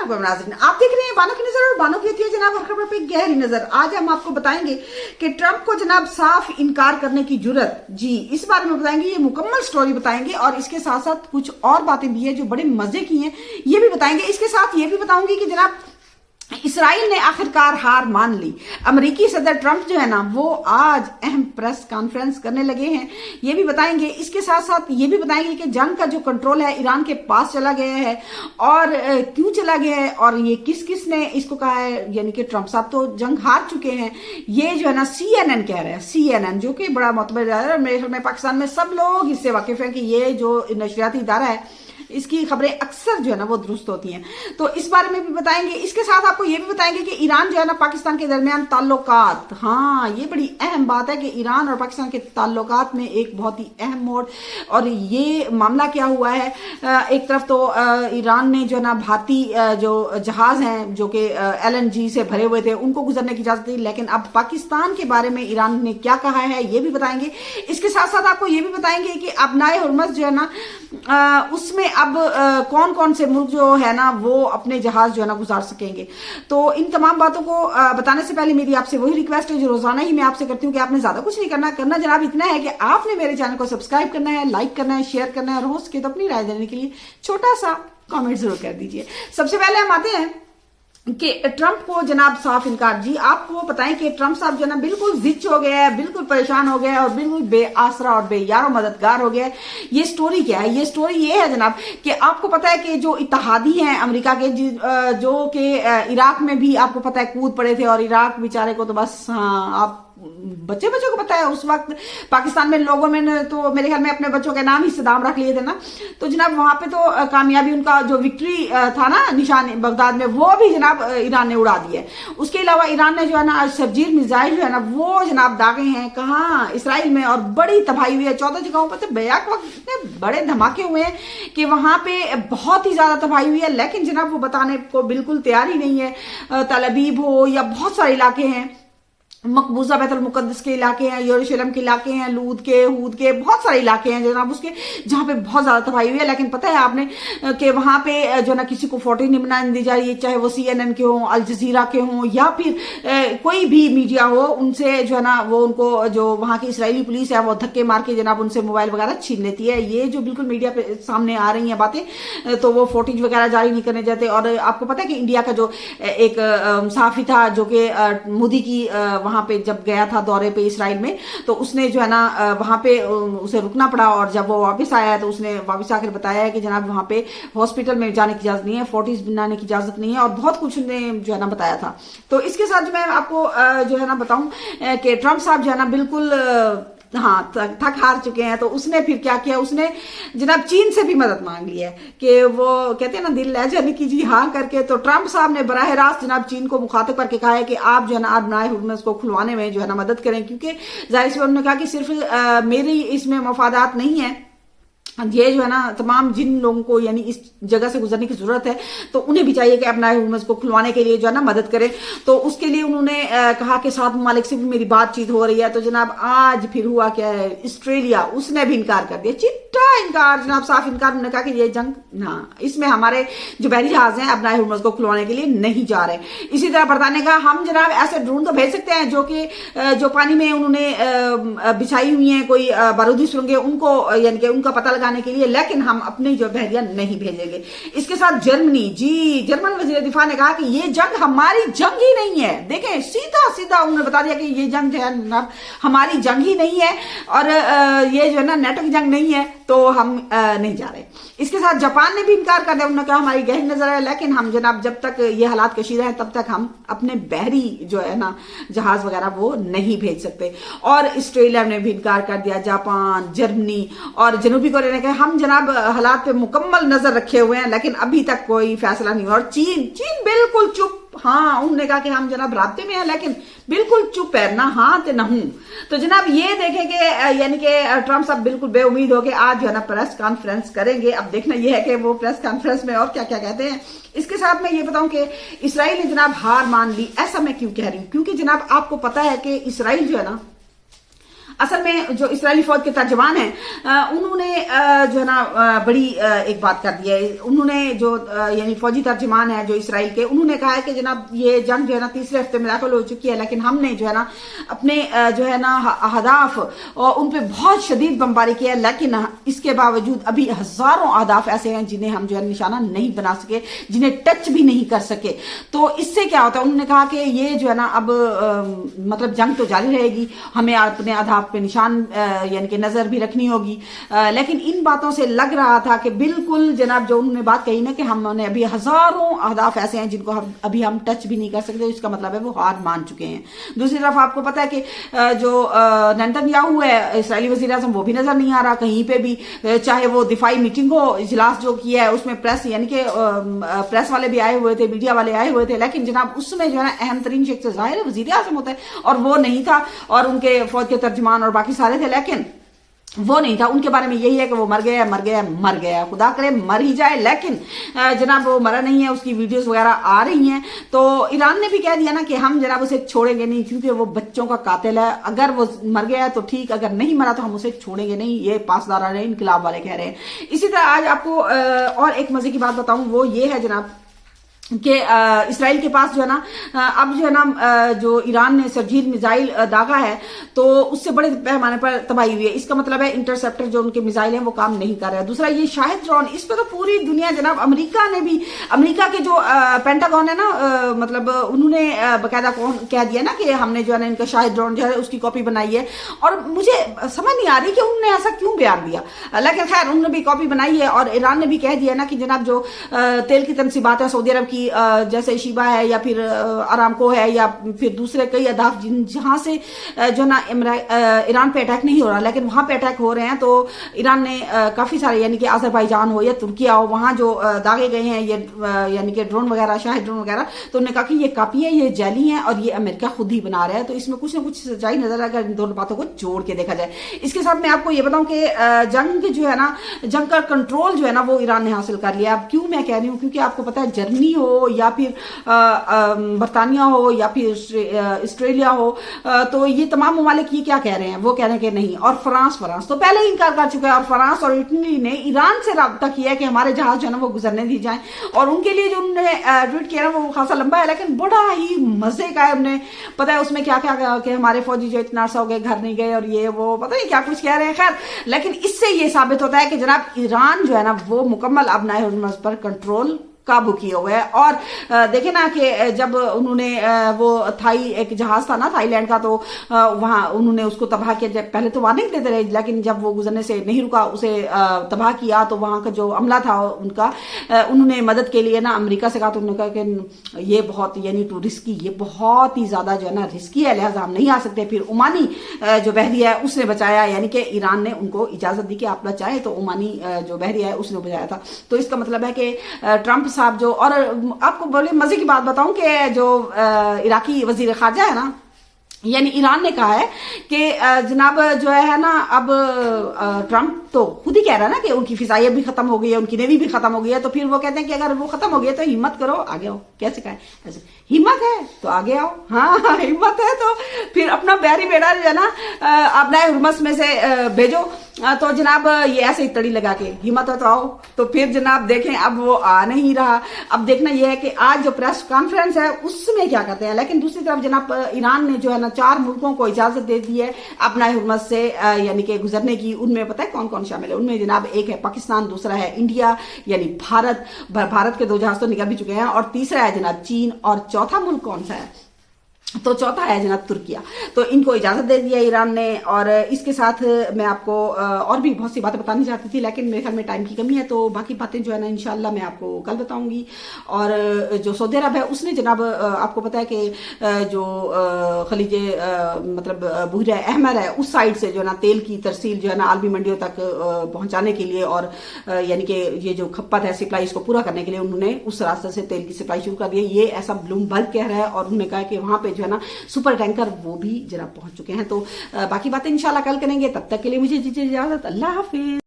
नाज़रीन, आप देख रहे हैं बानो की नजर, और बानो की होती है जनाब हर खबर पे गहरी नजर। आज हम आपको बताएंगे कि ट्रंप को जनाब साफ इनकार करने की जुर्रत, जी इस बारे में बताएंगे, ये मुकम्मल स्टोरी बताएंगे, और इसके साथ साथ कुछ और बातें भी है जो बड़े मजे की हैं, ये भी बताएंगे। इसके साथ ये भी बताऊंगी कि जनाब इसराइल ने आखिरकार हार मान ली। अमेरिकी सदर ट्रंप जो है ना वो आज अहम प्रेस कॉन्फ्रेंस करने लगे हैं, ये भी बताएंगे। इसके साथ साथ ये भी बताएंगे कि जंग का जो कंट्रोल है ईरान के पास चला गया है, और क्यों चला गया है, और ये किस किस ने इसको कहा है। यानी कि ट्रंप साहब तो जंग हार चुके हैं, ये जो है ना CNN कह रहे हैं, CNN जो कि बड़ा मोतबर है, मेरे ख्याल में पाकिस्तान में सब लोग इससे वाकिफ हैं कि ये जो नशरियाती इदारा है इसकी खबरें अक्सर जो है ना वो दुरुस्त होती हैं, तो इस बारे में भी बताएंगे। इसके साथ आपको ये भी बताएंगे कि ईरान जो है ना पाकिस्तान के दरमियान ताल्लुकात, हाँ ये बड़ी अहम बात है कि ईरान और पाकिस्तान के ताल्लुकात में एक बहुत ही अहम मोड़, और ये मामला क्या हुआ है। एक तरफ तो ईरान ने जो है ना भारतीय जो जहाज हैं जो कि LNG से भरे हुए थे उनको गुजरने की इजाजत दी, लेकिन अब पाकिस्तान के बारे में ईरान ने क्या कहा है ये भी बताएंगे। इसके साथ साथ आपको ये भी बताएंगे कि अपनाए हुर्मस जो है ना उसमें अब कौन कौन से मुल्क जो है ना वो अपने जहाज जो है ना गुजार सकेंगे। तो इन तमाम बातों को बताने से पहले मेरी आपसे वही रिक्वेस्ट है जो रोजाना ही मैं आपसे करती हूँ कि आपने ज्यादा कुछ नहीं करना जनाब इतना है कि आपने मेरे चैनल को सब्सक्राइब करना है, लाइक करना है, शेयर करना है, और हो सके तो अपनी राय देने के लिए छोटा सा कॉमेंट जरूर कर दीजिए। सबसे पहले हम आते हैं कि ट्रंप को जनाब साफ इनकार। जी आपको बताएं कि ट्रंप साहब जो है ना बिल्कुल जिच हो गया है, बिल्कुल परेशान हो गया है, और बिल्कुल बेआसरा और बेयारो मददगार हो गया है। ये स्टोरी क्या है? ये स्टोरी ये है जनाब कि आपको पता है कि जो इत्तेहादी हैं अमेरिका के जो कि इराक में भी आपको पता है कूद पड़े थे, और इराक बेचारे को तो बस हाँ आप बच्चे को पता है उस वक्त पाकिस्तान में लोगों में तो मेरे ख्याल में अपने बच्चों के नाम ही सदाम रख लिए थे ना, तो जनाब वहां पे तो कामयाबी उनका जो विक्ट्री था ना निशान बगदाद में वो भी जनाब ईरान ने उड़ा दिया। उसके अलावा ईरान ने जो है ना शब्जीर मिसाइल जो है ना वो जनाब दागे हैं कहाँ इसराइल में, और बड़ी तबाही हुई है 14 जगहों पर। तो बेयाक वक्त इतने बड़े धमाके हुए हैं कि वहां पे बहुत ही ज्यादा तबाही हुई है, लेकिन जनाब वो बताने को बिल्कुल तैयार ही नहीं है। तल अबीब हो या बहुत सारे इलाके हैं, मकबूजा बैतुल मुकद्दस के इलाके हैं, यरूशलेम के इलाके हैं, लूद के बहुत सारे इलाके हैं जनाब उसके जहां पे बहुत ज्यादा तबाही हुई है। लेकिन पता है आपने कि वहां पे जो ना किसी को फोटो नहीं बनाने दी जा रही है, चाहे वो CNN के हों, अल जजीरा के हों, या फिर कोई भी मीडिया हो, उनसे जो है ना वो उनको जो वहां की इसराइली पुलिस है वो धक्के मार के जनाब उनसे मोबाइल वगैरह छीन लेती है। ये जो बिल्कुल मीडिया पे सामने आ रही है बातें, तो वो फोटेज वगैरह जारी नहीं करने जाते। और आपको पता है कि इंडिया का जो एक सहाफी था जो कि मोदी की वहां पे जब गया था दौरे पे इसराइल में, तो उसने जो है ना वहां पे उसे रुकना पड़ा, और जब वो वापस आया तो उसने वापस आकर बताया है कि जनाब वहां पे हॉस्पिटल में जाने की इजाजत नहीं है, फोटोज बनाने की इजाजत नहीं है, और बहुत कुछ उसने जो है ना बताया था। तो इसके साथ मैं आपको जो है ना बताऊं कि ट्रंप साहब जो है ना बिल्कुल हाँ थक हार चुके हैं। तो उसने फिर क्या किया, उसने जनाब चीन से भी मदद मांग ली है कि वो कहते हैं ना दिल लहजा कीजिए हाँ करके। तो ट्रंप साहब ने बराह रास्त जनाब चीन को मुखातिब करके कहा है कि आप जो है ना अपनाए हुर्मुज़ को खुलवाने में जो है ना मदद करें, क्योंकि जाहिर सी उन्होंने कहा कि सिर्फ मेरी इसमें मफादात नहीं है, ये जो है ना तमाम जिन लोगों को यानी इस जगह से गुजरने की जरूरत है तो उन्हें भी चाहिए कि अपना हुर्मुज़ को खुलवाने के लिए जो है ना मदद करें। तो उसके लिए उन्होंने कहा कि 7 ममालिक से भी मेरी बातचीत हो रही है। तो जनाब आज फिर हुआ क्या है, ऑस्ट्रेलिया उसने भी इनकार कर दिया, चिट्टा इनकार जनाब, साफ इनकार। उन्होंने कहा कि ये जंग ना इसमें हमारे जो बहरी जहाज हैं अपना हुर्मुज़ को खुलवाने के लिए नहीं जा रहे। इसी तरह बरतानिया का हम जनाब ऐसे ड्रोन तो भेज सकते हैं जो कि जो पानी में उन्होंने बिछाई हुई है कोई बारूदी सुरंगें, उनको यानी कि उनका पता लगाने के लिए, लेकिन हम अपनी जो बहरिया नहीं भेजेंगे। इसके साथ जर्मनी, जी जर्मन वजीर दिफा ने कहा कि ये जंग हमारी जंग ही नहीं है। देखें सीधा सीधा उन्होंने बता दिया कि ये जंग जो है ना हमारी जंग ही नहीं है, और ये जो है ना नेटो की जंग नहीं है, तो हम नहीं जा रहे। इसके साथ जापान ने भी इनकार कर दिया, उन्होंने कहा हमारी गहरी नजर है, लेकिन हम जनाब जब तक ये हालात कशीदा है तब तक हम अपने बहरी जो है ना जहाज वगैरह वो नहीं भेज सकते। और ऑस्ट्रेलिया ने भी इनकार कर दिया, जापान, जर्मनी और जनूबी कोरिया ने कहा हम जनाब हालात पे मुकम्मल नजर रखे हुए हैं, लेकिन अभी तक कोई फैसला नहीं हुआ। और चीन बिल्कुल चुप, हाँ उन्होंने कहा कि हम जनाब रास्ते में हैं, लेकिन बिल्कुल चुप है, ना हाँ ते ना हूं। तो जनाब ये देखें कि यानी कि ट्रंप साहब बिल्कुल बेउम्मीद हो के आज जो है ना प्रेस कॉन्फ्रेंस करेंगे। अब देखना ये है कि वो प्रेस कॉन्फ्रेंस में और क्या क्या कहते हैं। इसके साथ मैं ये बताऊं कि इसराइल ने जनाब हार मान ली। ऐसा मैं क्यों कह रही हूं, क्योंकि जनाब आपको पता है कि इसराइल जो है ना اصل میں جو اسرائیلی فوج کے ترجمان ہیں انہوں نے جو ہے نا بڑی ایک بات کر دی ہے. انہوں نے جو یعنی فوجی ترجمان ہے جو اسرائیل کے, انہوں نے کہا ہے کہ جناب یہ جنگ جو ہے نا تیسرے ہفتے میں داخل ہو چکی ہے, لیکن ہم نے جو ہے نا اپنے جو ہے نا اہداف ان پہ بہت شدید بمباری کی ہے, لیکن اس کے باوجود ابھی ہزاروں اہداف ایسے ہیں جنہیں ہم جو ہے نشانہ نہیں بنا سکے, جنہیں ٹچ بھی نہیں کر سکے. تو اس سے کیا ہوتا ہے, انہوں نے کہا کہ یہ جو ہے نا اب مطلب جنگ تو جاری رہے گی, ہمیں اپنے اہداف پہ نشان یعنی کہ نظر بھی رکھنی ہوگی, لیکن ان باتوں سے لگ رہا تھا کہ بالکل جناب جو انہوں نے بات کہی نا کہ ہم نے ابھی ہزاروں اہداف ایسے ہیں جن کو ابھی ہم ٹچ بھی نہیں کر سکتے, اس کا مطلب ہے وہ ہار مان چکے ہیں. دوسری طرف آپ کو پتا ہے کہ جو نتن یاہو ہے اسرائیلی وزیر اعظم, وہ بھی نظر نہیں آ رہا کہیں پہ بھی, چاہے وہ دفاعی میٹنگ ہو, اجلاس جو کیا ہے اس میں پریس یعنی کہ پریس والے بھی آئے ہوئے تھے, میڈیا والے آئے ہوئے تھے, لیکن جناب اس میں جو ہے نا اہم ترین شخص ظاہر ہے وزیر اعظم ہوتا ہے, اور وہ نہیں تھا, اور ان کے فوج کے ترجمان اور باقی سارے تھے, لیکن وہ نہیں تھا. ان کے بارے میں یہی ہے کہ وہ مر گیا, خدا کرے مر ہی جائے, لیکن جناب وہ مرا نہیں ہے, اس کی ویڈیوز وغیرہ آ رہی ہیں. تو ایران نے بھی کہہ دیا نا کہ ہم جناب اسے چھوڑیں گے نہیں, کیونکہ وہ بچوں کا قاتل ہے, اگر وہ مر گیا ہے تو ٹھیک, اگر نہیں مرا تو ہم اسے چھوڑیں گے نہیں, یہ پاسداران انقلاب والے کہہ رہے ہیں. اسی طرح آج آپ کو اور ایک مزے کی بات بتاؤں, وہ یہ ہے جناب کہ اسرائیل کے پاس جو ہے نا اب جو ہے نا جو ایران نے سرجیل میزائل داغا ہے تو اس سے بڑے پیمانے پر تباہی ہوئی ہے. اس کا مطلب ہے انٹرسپٹر جو ان کے میزائل ہیں وہ کام نہیں کر رہے ہیں. دوسرا یہ شاہد ڈرون, اس پہ تو پوری دنیا جناب, امریکہ نے بھی, امریکہ کے جو پینٹاگون ہے نا مطلب انہوں نے باقاعدہ کہہ دیا نا کہ ہم نے جو ہے نا ان کا شاہد ڈرون جو ہے اس کی کاپی بنائی ہے, اور مجھے سمجھ نہیں آ رہی کہ انہوں نے ایسا کیوں بیان دیا, لیکن خیر انہوں نے بھی کاپی بنائی ہے. اور ایران نے بھی کہہ دیا نا کہ جناب جو تیل کی تنصیبات ہے سعودی عرب کی, جیسے شیبہ ہے یا پھر آرامکو ہے یا پھر دوسرے کئی اہداف جہاں سے جو نا ایران پہ اٹیک نہیں ہو رہا لیکن وہاں پہ اٹیک ہو رہے ہیں, تو ایران نے کافی سارے یعنی کہ آذربائیجان ہو یا ترکیہ ہو, وہاں جو داغے گئے ہیں یہ یعنی کہ ڈرون وغیرہ, شاہد ڈرون وغیرہ, تو انہوں نے کہا کہ یہ کاپی ہے, یہ جعلی ہیں, اور یہ امریکہ خود ہی بنا رہا ہے. تو اس میں کچھ نہ کچھ سچائی نظر آئے اگر ان دونوں باتوں کو جوڑ کے دیکھا جائے. اس کے ساتھ میں آپ کو یہ بتاؤں کہ جنگ جو ہے نا, جنگ کا کنٹرول جو ہے نا وہ ایران نے حاصل کر لیا. اب کیوں میں کہہ رہی ہوں, کیونکہ آپ کو پتا ہے جرمنی ہو یا پھر برطانیہ ہو یا پھر آسٹریلیا ہو, تو یہ تمام ممالک یہ کیا کہہ رہے ہیں, وہ کہہ رہے ہیں کہ نہیں. اور فرانس تو پہلے ہی انکار کر چکا ہے, اور فرانس اور اٹلی نے ایران سے رابطہ کیا ہے کہ ہمارے جہاز جو ہے نا وہ گزرنے دی جائیں, اور ان کے لیے جو انہوں نے ٹویٹ کیا نا وہ خاصا لمبا ہے لیکن بڑا ہی مزے کا ہے. انہیں پتا ہے اس میں کیا کیا کہ ہمارے فوجی جو اتنا عرصہ ہو گئے گھر نہیں گئے, اور یہ وہ پتہ نہیں کیا کچھ کہہ رہے ہیں. خیر, لیکن اس سے یہ ثابت ہوتا ہے کہ جناب ایران جو ہے نا وہ مکمل ابنائے ہرمز پر کنٹرول قابو کیے ہوئے ہے. اور دیکھیں نا کہ جب انہوں نے وہ تھائی ایک جہاز تھا نا تھائی لینڈ کا, تو وہاں انہوں نے اس کو تباہ کیا. پہلے تو وارننگ دیتے رہے, لیکن جب وہ گزرنے سے نہیں رکا, اسے تباہ کیا, تو وہاں کا جو عملہ تھا ان کا, انہوں نے مدد کے لیے نا امریکہ سے کہا, تو انہوں نے کہا کہ یہ بہت یعنی ٹو رسکی, یہ بہت ہی زیادہ جو ہے نا رسکی ہے, لہٰذا ہم نہیں آ سکتے. پھر عمانی جو بحریہ ہے اس نے بچایا, یعنی کہ ایران نے ان کو اجازت دی کہ آپ بچائیں, تو عمانی جو بحریہ ہے اس نے بچایا تھا. تو اس کا مطلب ہے کہ ٹرمپ صاحب جو, اور آپ کو بڑے مزے کی بات بتاؤں کہ جو عراقی وزیر خارجہ ہے نا, یعنی ایران نے کہا ہے کہ جناب جو ہے نا اب ٹرمپ تو خود ہی کہہ رہا ہے نا کہ ان کی فضائیت بھی ختم ہو گئی ہے, ان کی نیوی بھی ختم ہو گئی ہے, تو پھر وہ کہتے ہیں کہ اگر وہ ختم ہو گئی ہے تو ہمت کرو آگے آؤ. کیسے کہا ہے ایسے, ہمت ہے تو آگے آؤ, ہاں ہمت ہے تو پھر اپنا بحری بیڑا جو ہے نا اپنا ہرمس میں سے بھیجو. تو جناب یہ ایسے ہی تڑی لگا کے ہمت ہے تو آؤ, تو پھر جناب دیکھیں اب وہ آ نہیں رہا. اب دیکھنا یہ ہے کہ آج جو پریس کانفرنس ہے اس میں کیا کرتے ہیں. لیکن دوسری طرف جناب ایران نے جو ہے نا 4 ملکوں کو اجازت دے دی ہے اپنا ہرمز سے یعنی کہ گزرنے کی. ان میں پتہ ہے کون کون شامل ہے, ان میں جناب ایک ہے پاکستان, دوسرا ہے انڈیا یعنی بھارت کے 2 جہاز تو نکل بھی چکے ہیں, اور تیسرا ہے جناب چین, اور چوتھا ملک کون سا ہے, تو چوتھا ہے جناب ترکیہ. تو ان کو اجازت دے دیا ایران نے. اور اس کے ساتھ میں آپ کو اور بھی بہت سی باتیں بتانی چاہتی تھی, لیکن میرے خیال میں ٹائم کی کمی ہے, تو باقی باتیں جو ہے نا انشاءاللہ میں آپ کو کل بتاؤں گی. اور جو سعودی عرب ہے اس نے جناب آپ کو پتا ہے کہ جو خلیج مطلب بحیرہ احمر ہے اس سائڈ سے جو ہے نا تیل کی ترسیل جو ہے نا عالمی منڈیوں تک پہنچانے کے لیے, اور یعنی کہ یہ جو کھپت ہے سپلائی اس کو پورا کرنے کے لیے انہوں نے اس راستے سے تیل کی سپلائی شروع کر دی ہے. یہ ایسا بلومبرگ کہہ رہا ہے, اور انہوں نے کہا کہ وہاں پہ جو ہے نا سپر ٹینکر وہ بھی جناب پہنچ چکے ہیں. تو باقی باتیں انشاءاللہ کل کریں گے, تب تک کے لیے مجھے دیجیے اجازت. اللہ حافظ.